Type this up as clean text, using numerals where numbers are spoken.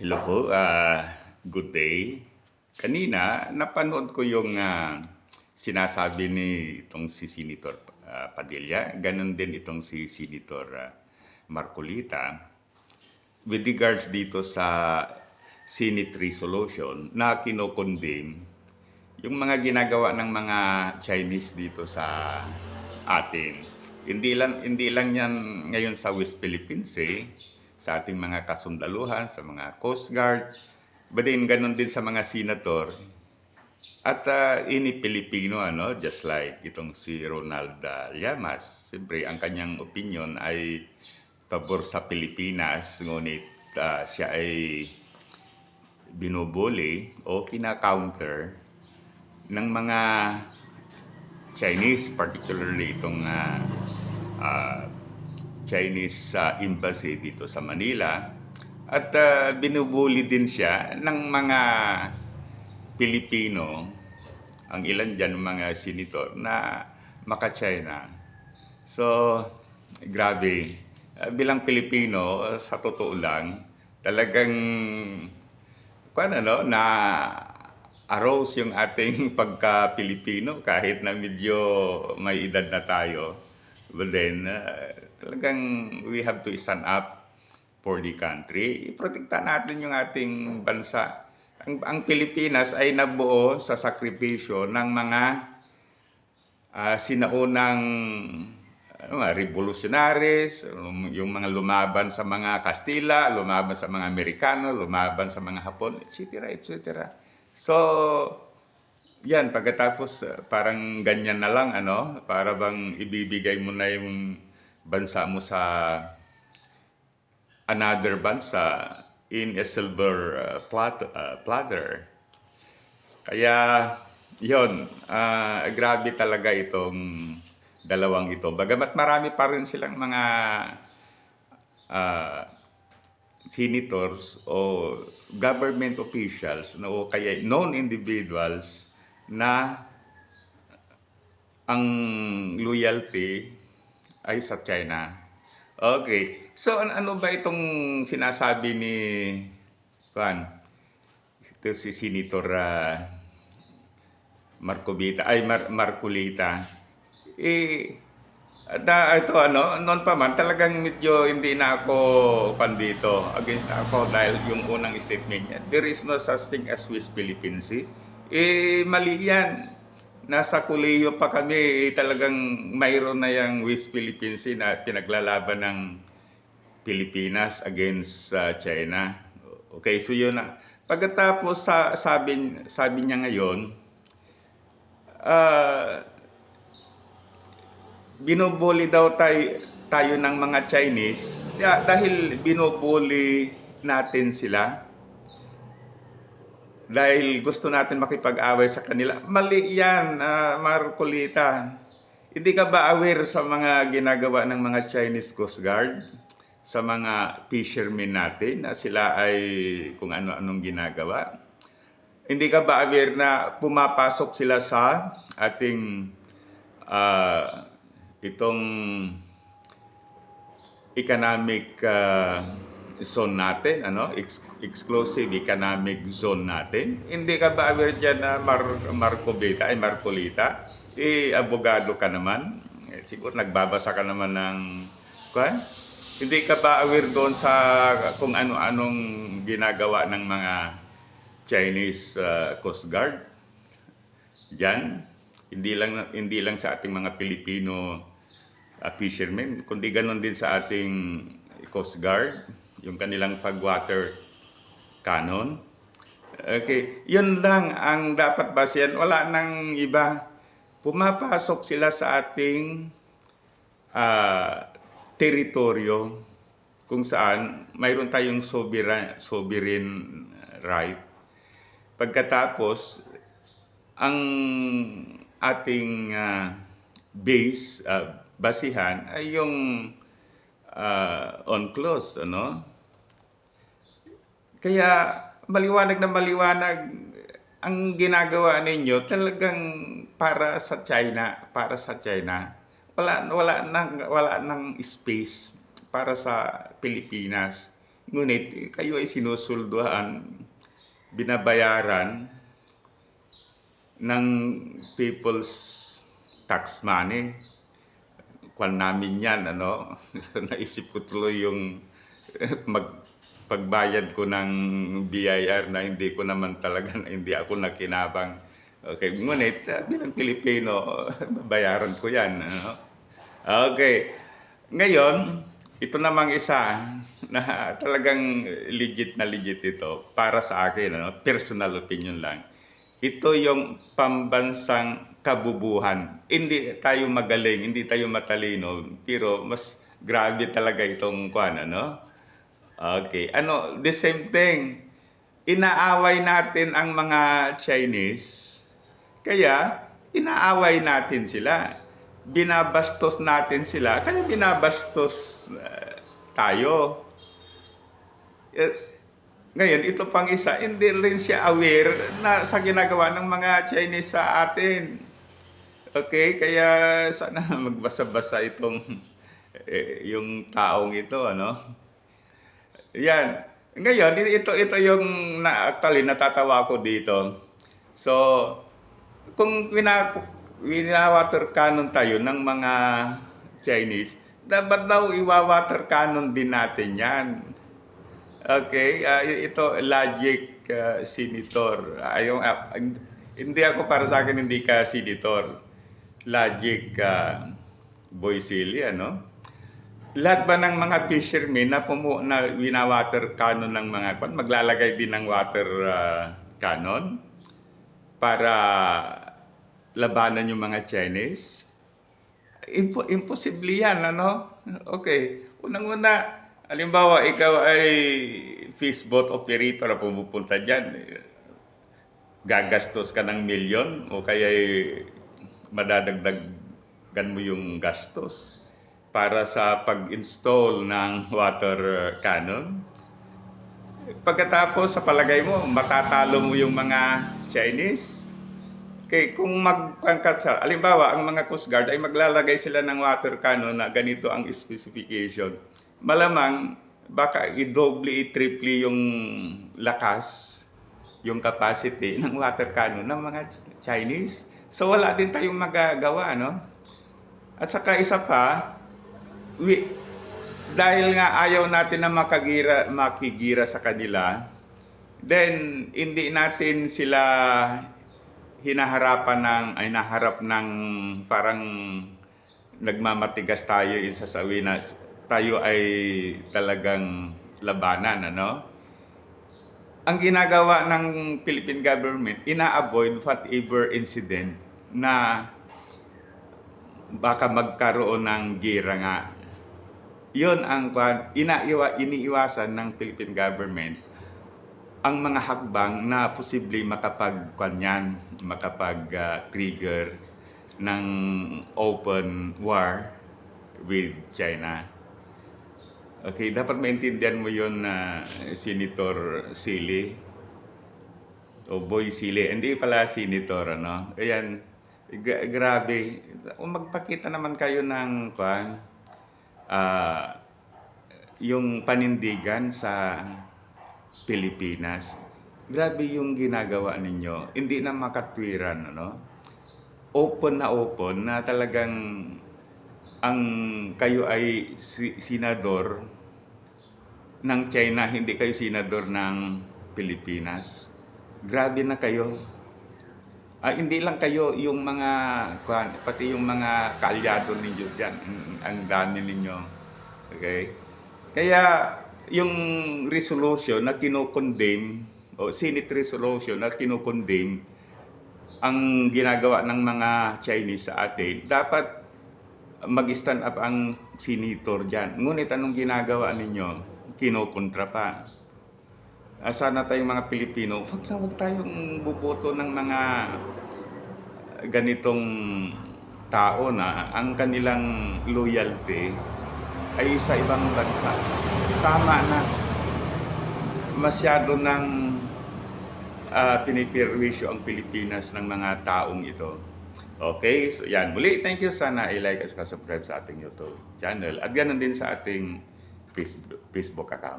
Hello po, good day. Kanina, napanood ko yung sinasabi ni itong si Senator Padilla, ganun din itong si Senator Marcolita with regards dito sa Senate resolution na kinokondem yung mga ginagawa ng mga Chinese dito sa atin. Hindi lang yan ngayon sa West Philippines sa ating mga kasundaluhan, sa mga Coast Guard, but then ganun din sa mga senator. At ini Pilipino, just like itong si Ronald Llamas. Siyempre, ang kanyang opinion ay pabor sa Pilipinas, ngunit siya ay binubuli o kina-counter ng mga Chinese, particularly itong Chinese embassy dito sa Manila. At binubuli din siya ng mga Pilipino, ang ilan dyan mga senator na maka-China. So, grabe. Bilang Pilipino, sa totoo lang, talagang na arose yung ating pagka-Pilipino kahit na medyo may edad na tayo. But then, talagang we have to stand up for the country. Iprotekta natin yung ating bansa. Ang Pilipinas ay nabuo sa sakripisyo ng mga sinaunang revolutionaries, yung mga lumaban sa mga Kastila, lumaban sa mga Amerikano, lumaban sa mga Hapon, etc. etc. So, yan, pagkatapos parang ganyan na lang, para bang ibibigay mo na yung bansa mo sa another bansa in a silver platter. Kaya, yon, grabe talaga itong dalawang ito. Bagamat marami pa rin silang mga senators o government officials o kaya known individuals na ang loyalty ay sa China. Okay. So ano ba itong sinasabi ni Juan? Ito si Senator Marcolita. Ito noon pa man talagang medyo hindi na ako pandito against ako dahil yung unang statement niya, there is no such thing as West Philippine Sea. Mali yan. Nasa kolehiyo pa kami, talagang mayroon na yung West Philippine Sea na pinaglalaban ng Pilipinas against China. Okay, so yun na. Pagkatapos sabi niya ngayon, binubuli daw tayo ng mga Chinese dahil binubuli natin sila. Dahil gusto natin makipag-away sa kanila. Mali yan, Marcolita. Hindi ka ba aware sa mga ginagawa ng mga Chinese Coast Guard? Sa mga fishermen natin na sila ay kung ano-anong ginagawa? Hindi ka ba aware na pumapasok sila sa ating itong economic zone natin, exclusive economic zone natin? Hindi ka ba aware dyan na Marcolita? Abogado ka naman. Siguro nagbabasa ka naman ng hindi ka ba aware doon sa kung ano-anong ginagawa ng mga Chinese Coast Guard? Diyan, hindi lang sa ating mga Pilipino fishermen, kundi ganoon din sa ating Coast Guard, yung kanilang pag-water cannon. Okay, yun lang ang dapat basehan. Wala nang iba. Pumapasok sila sa ating teritoryo kung saan mayroon tayong sovereign right. Pagkatapos, ang ating basihan ay yung UNCLOS, Kaya maliwanag na maliwanag ang ginagawa ninyo talagang para sa China. Wala nang space para sa Pilipinas. Ngunit kayo ay sinusulduhan, binabayaran ng people's tax money. Kwan namin yan, ano? Naisip ko tuloy yung pagbayad ko ng BIR na hindi ko naman talaga, hindi ako nakinabang. Okay, ngunit bilang Pilipino, bayaran ko yan. Ano? Okay, ngayon, ito namang isa na talagang legit na legit ito para sa akin, ano? Personal opinion lang. Ito yung pambansang kabubuhan. Hindi tayo magaling, hindi tayo matalino, pero mas grabe talaga itong kwan, ano? Okay, ano, the same thing. Inaaway natin ang mga Chinese, kaya inaaway natin sila. Binabastos natin sila, kaya binabastos tayo. Ngayon, ito pang isa, hindi rin siya aware na sa ginagawa ng mga Chinese sa atin. Okay, kaya sana magbasa-basa itong yung taong ito, ano? Yan. Ngayon, ito yung actually natatawa ko dito. So, kung wina-water cannon tayo ng mga Chinese, dapat daw iwa-water cannon din natin yan. Okay, ito logic senator. Hindi ako, para sa akin hindi ka senator. Logic boy silly, ano? Lahat ba ng mga fishermen na wina-water cannon ng mga kwan, maglalagay din ng water cannon para labanan yung mga Chinese? Imposible yan, ano? Okay, unang-una, halimbawa, ikaw ay fishboat operator na pumupunta dyan, gagastos ka ng milyon o kaya madadagdagan mo yung gastos para sa pag-install ng water cannon. Pagkatapos, sa palagay mo, matatalo mo yung mga Chinese. Okay, kung halimbawa, ang mga Coast Guard ay maglalagay sila ng water cannon na ganito ang specification. Malamang, baka i-double, i-triple yung lakas, yung capacity ng water cannon ng mga Chinese. So, wala din tayong magagawa, no? At saka isa pa, dahil nga ayaw natin na makigira sa kanila, then hindi natin sila naharap ng parang nagmamatigas tayo sa sawi na tayo ay talagang labanan, ano? Ang ginagawa ng Philippine government, ina-avoid whatever incident na baka magkaroon ng gera nga. Yun ang iniiwasan ng Philippine government ang mga hakbang na posible makapag-trigger ng open war with China. Okay, dapat maintindihan mo yun na Senator Silly o Boy Silly. Hindi pala Senator, ano? Ayan, grabe. Kung magpakita naman kayo ng yung panindigan sa Pilipinas. Grabe yung ginagawa ninyo. Hindi na makatwiran, ano? Open na talagang ang kayo ay senador ng China, hindi kayo senador ng Pilipinas. Grabe na kayo. Hindi lang kayo, yung mga pati yung mga kaalyado ninyo dyan, ang dami ninyo. Okay? Kaya yung resolution na kinokondemn, o Senate resolution na kinokondemn ang ginagawa ng mga Chinese sa atin, dapat mag-stand up ang senator dyan. Ngunit anong ginagawa ninyo? Kinokontra pa. Sana tayong mga Pilipino, wag tayong buboto ng mga ganitong tao na ang kanilang loyalty ay sa ibang bansa. Tama na. Masyado ng pinipirwisyo ang Pilipinas ng mga taong ito. Okay, so yan. Muli, thank you. Sana i-like at subscribe sa ating YouTube channel at ganoon din sa ating Facebook account.